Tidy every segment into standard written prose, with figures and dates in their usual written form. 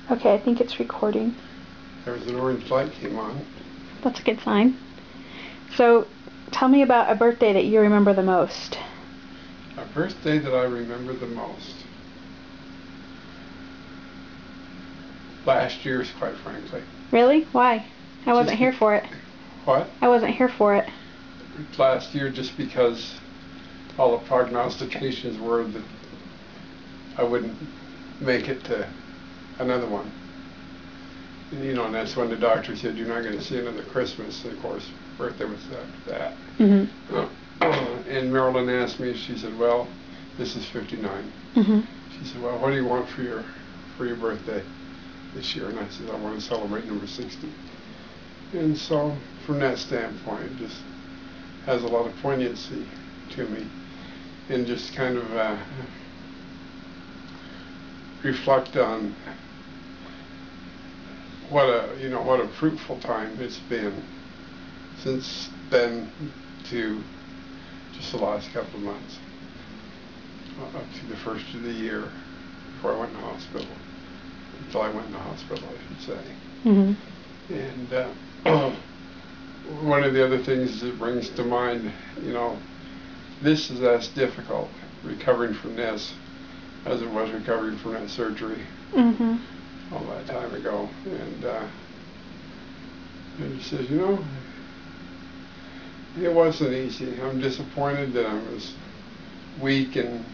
Okay, I think it's recording. There was an orange light came on. That's a good sign. So, tell me about a birthday that you remember the most. A birthday that I remember the most. Last year's, quite frankly. Really? Why? I wasn't here for it. What? I wasn't here for it. Last year, just because all the prognostications were that I wouldn't make it to another one. And, you know, and that's when the doctor said you're not going to see another Christmas. And of course, birthday was after that. Mm-hmm. And Marilyn asked me. She said, "Well, this is 59." Mm-hmm. She said, "Well, what do you want for your birthday this year?" And I said, "I want to celebrate number 60." And so, from that standpoint, it just has a lot of poignancy to me, and just kind of reflect on what a fruitful time it's been since then to just the last couple of months, up to the first of the year before I went in the hospital, until I went in the hospital, I should say. Mm-hmm. And one of the other things that brings to mind, you know, this is as difficult, recovering from this, as it was recovering from that surgery. Mm-hmm. All that time ago. And he says, you know, it wasn't easy. I'm disappointed that I was weak and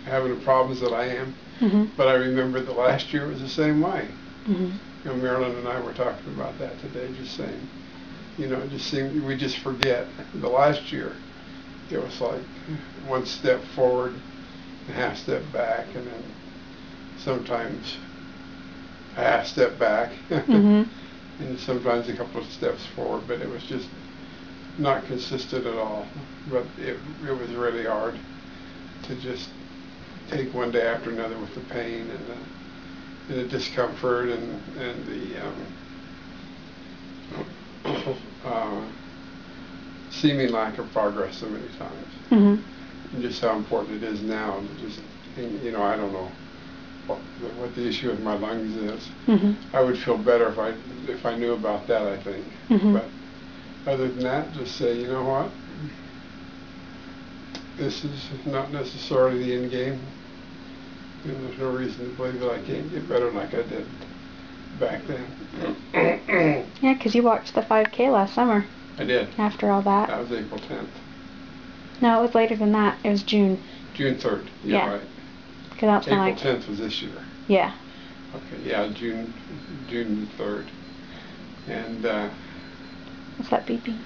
having the problems that I am. Mm-hmm. But I remember the last year was the same way. Mm-hmm. You know, Marilyn and I were talking about that today, just saying, you know, we just forget. The last year, it was like one step forward, a half step back, and then sometimes a half step back, mm-hmm. and sometimes a couple of steps forward, but it was just not consistent at all. But it was really hard to just take one day after another with the pain and the discomfort and the seeming lack of progress so many times. Mm-hmm. And just how important it is now. Just, you know, I don't know what the issue with my lungs is. Mm-hmm. I would feel better if I knew about that, I think. Mm-hmm. But other than that, just say, you know what? This is not necessarily the end game. You know, there's no reason to believe that I can't get better like I did back then. Yeah, because you watched the 5K last summer. I did. After all that. That was April 10th. No, it was later than that. It was June. June 3rd. Yeah. Right. That's April when 10th was this year. Yeah. Okay. Yeah, June 3rd. And what's that beeping?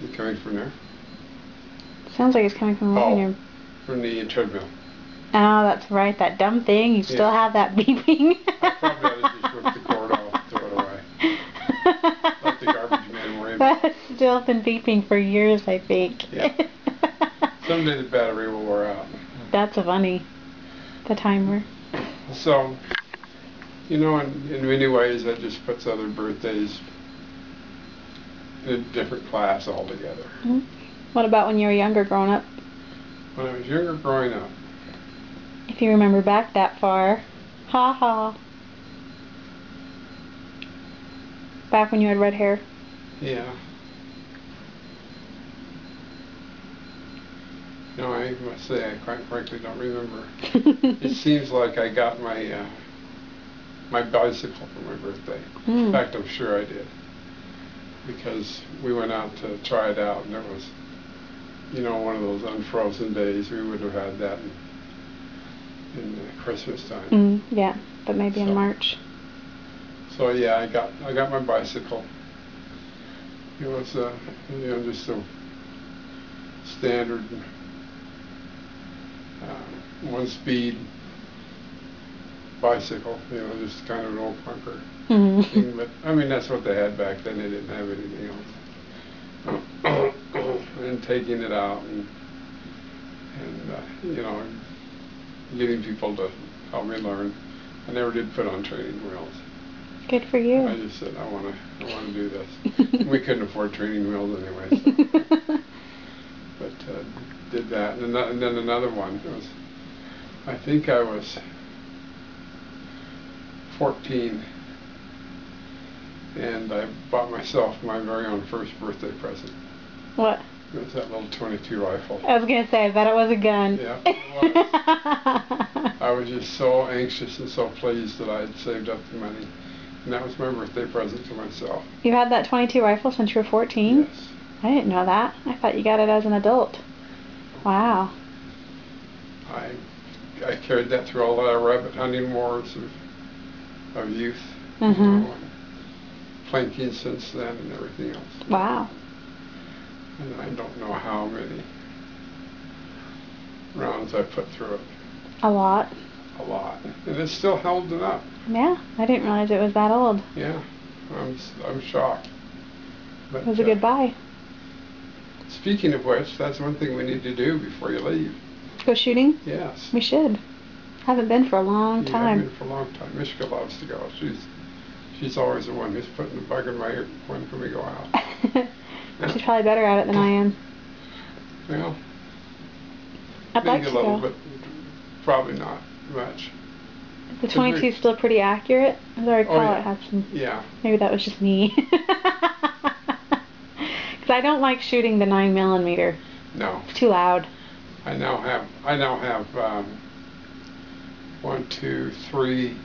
Is it coming from there? Sounds like it's coming from the living room. From the treadmill. Oh, that's right. That dumb thing. You still have that beeping. I probably ought to just rip the cord off, throw it away. Let the garbage man worry about it. That's still been beeping for years, I think. Yeah. Someday the battery will wear out. That's funny. The timer. So, you know, in many ways, that just puts other birthdays in a different class altogether. Mm-hmm. What about when you were younger, growing up? When I was younger, growing up. If you remember back that far. Ha ha. Back when you had red hair. Yeah. No, I must say I quite frankly don't remember. It seems like I got my my bicycle for my birthday. Mm. In fact, I'm sure I did. Because we went out to try it out, and it was, you know, one of those unfrozen days. We would have had that in Christmas time. Yeah, but maybe in March. So yeah, I got my bicycle. It was you know, just a standard one-speed bicycle. You know, just kind of an old clunker. Thing, but I mean, that's what they had back then. They didn't have anything else. And taking it out and you know, getting people to help me learn. I never did put on training wheels. Good for you. I just said I want to do this. We couldn't afford training wheels anyway. So. But and then another one. I think I was 14, and I bought myself my very own first birthday present. What? It was that little .22 rifle. I was gonna say, I bet it was a gun. Yeah, it was. I was just so anxious and so pleased that I had saved up the money, and that was my birthday present to myself. You had that .22 rifle since you were 14? Yes. I didn't know that. I thought you got it as an adult. Wow. I carried that through all the rabbit hunting wars of youth. Mm-hmm. You know, and planking since then and everything else. Wow. And I don't know how many rounds I put through it. A lot. A lot. And it's still holding up. Yeah, I didn't realize it was that old. Yeah, I'm shocked. But, It was a good buy. Speaking of which, that's one thing we need to do before you leave. Go shooting? Yes. We should. Haven't been for a long Yeah, time. I've been for a long time. Mishka loves to go. She's always the one who's putting the bug in my ear. When can we go out? She's probably better at it than I am. Well, I'd like maybe to a little go. bit. Probably not much. The 22 is still pretty accurate. As I recall, yeah. it had some. Yeah. Maybe that was just me. Because I don't like shooting the 9mm. No. It's too loud. I now have 1, 2, 3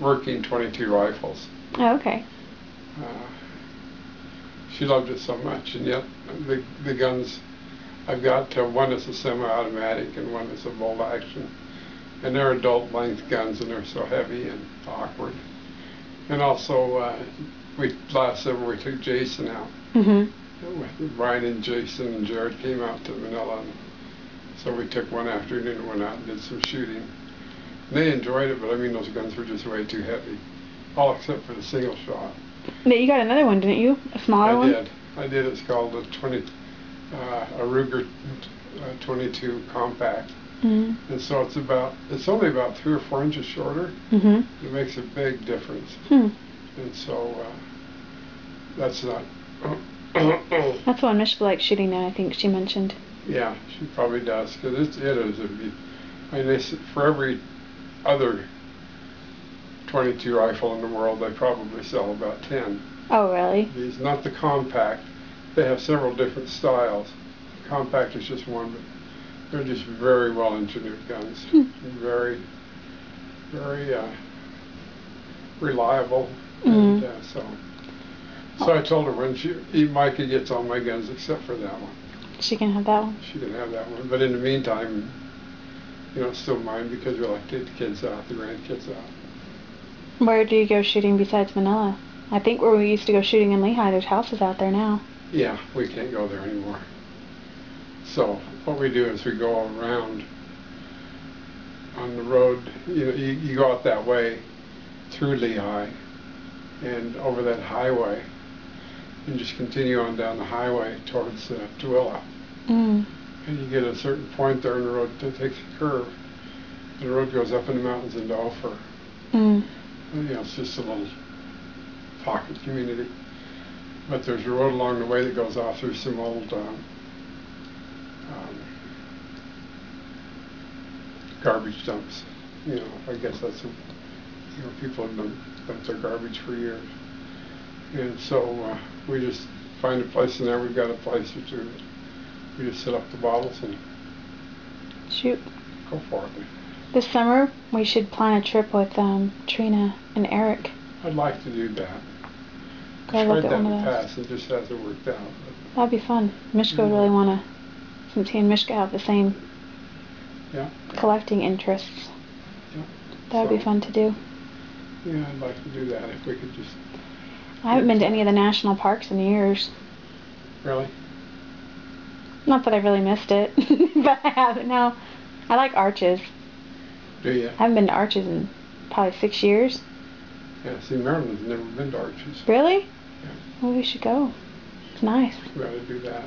working .22 rifles. Oh, okay. She loved it so much, and yet the guns I've got, one is a semi-automatic and one is a bolt action, and they're adult length guns, and they're so heavy and awkward. And also, last summer we took Jason out. Mm-hmm. Brian and Jason and Jared came out to Manila, and so we took one afternoon and went out and did some shooting. And they enjoyed it, but I mean, those guns were just way too heavy, all except for the single shot. You got another one, didn't you? A smaller one? I did. It's called a Ruger 22 Compact. Mm-hmm. And so it's only about 3 or 4 inches shorter. Mm-hmm. It makes a big difference. Hmm. And so that's not. That's the one Mishka likes shooting now, I think she mentioned. Yeah, she probably does, because it is. I mean, for every other .22 rifle in the world, they probably sell about 10. Oh, really? These, not the compact. They have several different styles. The compact is just one, but they're just very well engineered guns. Very, very reliable. Mm-hmm. And so I told her when Micah gets all my guns except for that one. She can have that one. She can have that one. But in the meantime, it's still mine, because we like to take the kids out, the grandkids out. Where do you go shooting besides Manila? I think where we used to go shooting in Lehigh, there's houses out there now. Yeah, we can't go there anymore. So what we do is we go around on the road. You go out that way through Lehigh and over that highway, and just continue on down the highway towards Tooele. Mm. And you get a certain point there in the road that takes a curve. The road goes up in the mountains into Ophir. Mm. And, it's just a little pocket community. But there's a road along the way that goes off through some old garbage dumps. I guess that's people have dumped their garbage for years. And so we just find a place in there. We've got a place or two. We just set up the bottles and shoot. Go for it. This summer, we should plan a trip with Trina and Eric. I'd like to do that. Go I've look tried at that in one the of those. past. It just hasn't worked out. That'd be fun. Mishka would really want to, since he and Mishka have the same collecting interests. Yeah. That would be fun to do. Yeah, I'd like to do that if we could just... I haven't been to any of the national parks in years. Really? Not that I really missed it, but I haven't. No. I like Arches. Do you? I haven't been to Arches in probably 6 years. Yeah, see, Maryland's never been to Arches. Really? Yeah. Well, we should go. It's nice. We ought to do that.